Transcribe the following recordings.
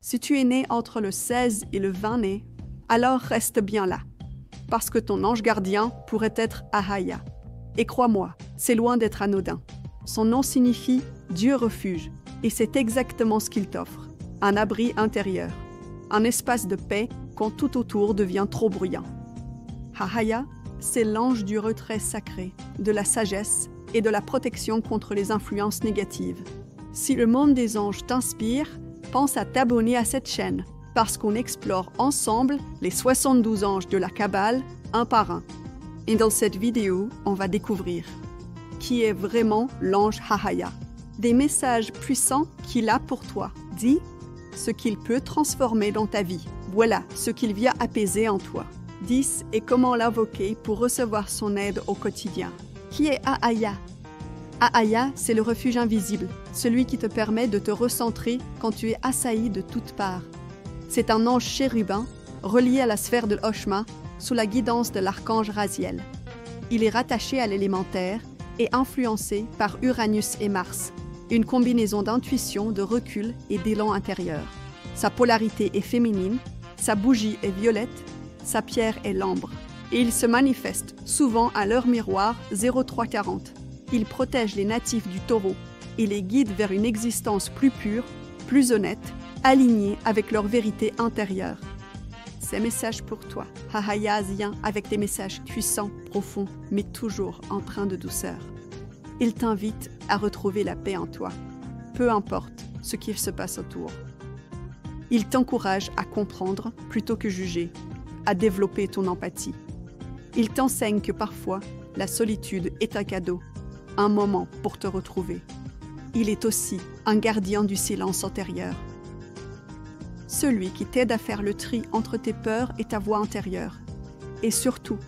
Si tu es né entre le 16 et le 20 mai, alors reste bien là, parce que ton ange gardien pourrait être Ahaya. Et crois-moi, c'est loin d'être anodin. Son nom signifie « Dieu refuge », et c'est exactement ce qu'il t'offre, un abri intérieur, un espace de paix quand tout autour devient trop bruyant. Ahaya, c'est l'ange du retrait sacré, de la sagesse et de la protection contre les influences négatives. Si le monde des anges t'inspire, pense à t'abonner à cette chaîne, parce qu'on explore ensemble les 72 anges de la Kabbale, un par un. Et dans cette vidéo, on va découvrir qui est vraiment l'ange Ahaya, des messages puissants qu'il a pour toi. Dis ce qu'il peut transformer dans ta vie. Voilà ce qu'il vient apaiser en toi. 10 et comment l'invoquer pour recevoir son aide au quotidien. Qui est Ahaya? Ahaya, c'est le refuge invisible, celui qui te permet de te recentrer quand tu es assailli de toutes parts. C'est un ange chérubin, relié à la sphère de l'Oshma, sous la guidance de l'archange Raziel. Il est rattaché à l'élémentaire et influencé par Uranus et Mars, une combinaison d'intuition, de recul et d'élan intérieur. Sa polarité est féminine, sa bougie est violette, sa pierre est l'ambre. Et il se manifeste souvent à l'heure miroir 0340. Il protège les natifs du taureau et les guide vers une existence plus pure, plus honnête, alignée avec leur vérité intérieure. Ces messages pour toi, Ahaya vient avec des messages puissants, profonds, mais toujours empreints de douceur. Il t'invite à retrouver la paix en toi, peu importe ce qu'il se passe autour. Il t'encourage à comprendre plutôt que juger, à développer ton empathie. Il t'enseigne que parfois, la solitude est un cadeau, un moment pour te retrouver. Il est aussi un gardien du silence intérieur. Celui qui t'aide à faire le tri entre tes peurs et ta voix intérieure. Et surtout,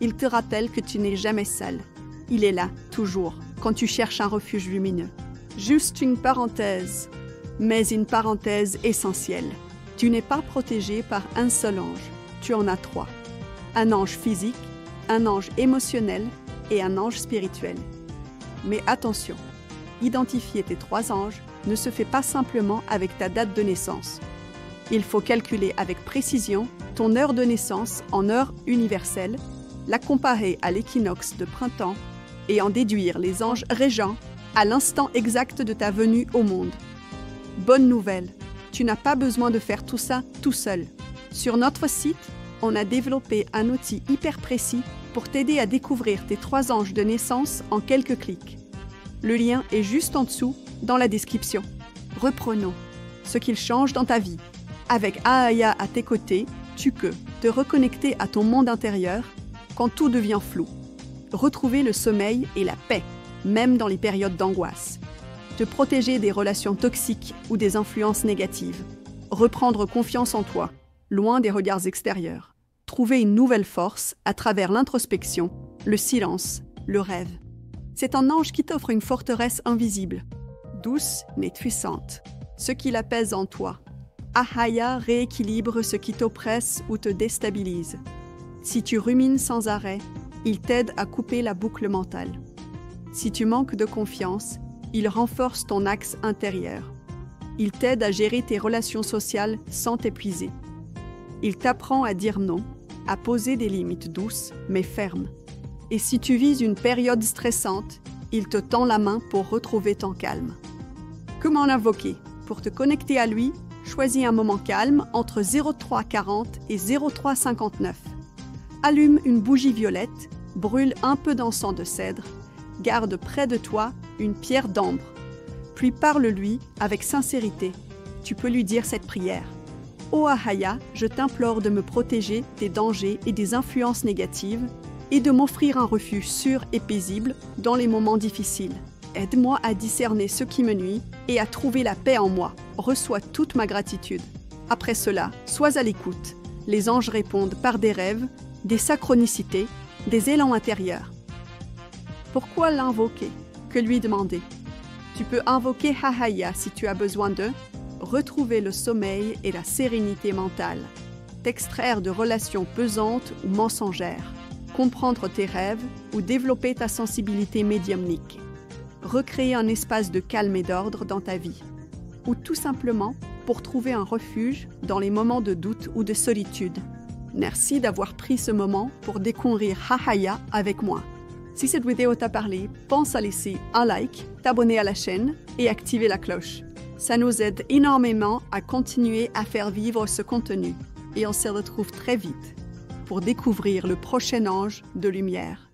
il te rappelle que tu n'es jamais seul. Il est là, toujours, quand tu cherches un refuge lumineux. Juste une parenthèse, mais une parenthèse essentielle. Tu n'es pas protégé par un seul ange, tu en as 3. Un ange physique, un ange émotionnel et un ange spirituel. Mais attention, identifier tes 3 anges ne se fait pas simplement avec ta date de naissance. Il faut calculer avec précision ton heure de naissance en heure universelle, la comparer à l'équinoxe de printemps et en déduire les anges régents à l'instant exact de ta venue au monde. Bonne nouvelle, tu n'as pas besoin de faire tout ça tout seul. Sur notre site, on a développé un outil hyper précis pour t'aider à découvrir tes 3 anges de naissance en quelques clics. Le lien est juste en dessous, dans la description. Reprenons ce qu'il change dans ta vie. Avec Ahaya à tes côtés, tu peux te reconnecter à ton monde intérieur quand tout devient flou. Retrouver le sommeil et la paix, même dans les périodes d'angoisse. Te protéger des relations toxiques ou des influences négatives. Reprendre confiance en toi, loin des regards extérieurs. Trouver une nouvelle force à travers l'introspection, le silence, le rêve. C'est un ange qui t'offre une forteresse invisible, douce mais puissante, ce qui l'apaise en toi. Ahaya rééquilibre ce qui t'oppresse ou te déstabilise. Si tu rumines sans arrêt, il t'aide à couper la boucle mentale. Si tu manques de confiance, il renforce ton axe intérieur. Il t'aide à gérer tes relations sociales sans t'épuiser. Il t'apprend à dire non, à poser des limites douces mais fermes. Et si tu vis une période stressante, il te tend la main pour retrouver ton calme. Comment l'invoquer? Pour te connecter à lui, choisis un moment calme entre 0340 et 0359. Allume une bougie violette, brûle un peu d'encens de cèdre, garde près de toi une pierre d'ambre, puis parle-lui avec sincérité. Tu peux lui dire cette prière. Ô Ahaya, je t'implore de me protéger des dangers et des influences négatives et de m'offrir un refuge sûr et paisible dans les moments difficiles. Aide-moi à discerner ce qui me nuit et à trouver la paix en moi. Reçois toute ma gratitude. Après cela, sois à l'écoute. Les anges répondent par des rêves, des synchronicités, des élans intérieurs. Pourquoi l'invoquer? Que lui demander? Tu peux invoquer Ahaya si tu as besoin de retrouver le sommeil et la sérénité mentale, t'extraire de relations pesantes ou mensongères, comprendre tes rêves ou développer ta sensibilité médiumnique, recréer un espace de calme et d'ordre dans ta vie, ou tout simplement pour trouver un refuge dans les moments de doute ou de solitude. Merci d'avoir pris ce moment pour découvrir Hahaya avec moi. Si cette vidéo t'a parlé, pense à laisser un like, t'abonner à la chaîne et activer la cloche. Ça nous aide énormément à continuer à faire vivre ce contenu. Et on se retrouve très vite pour découvrir le prochain ange de lumière.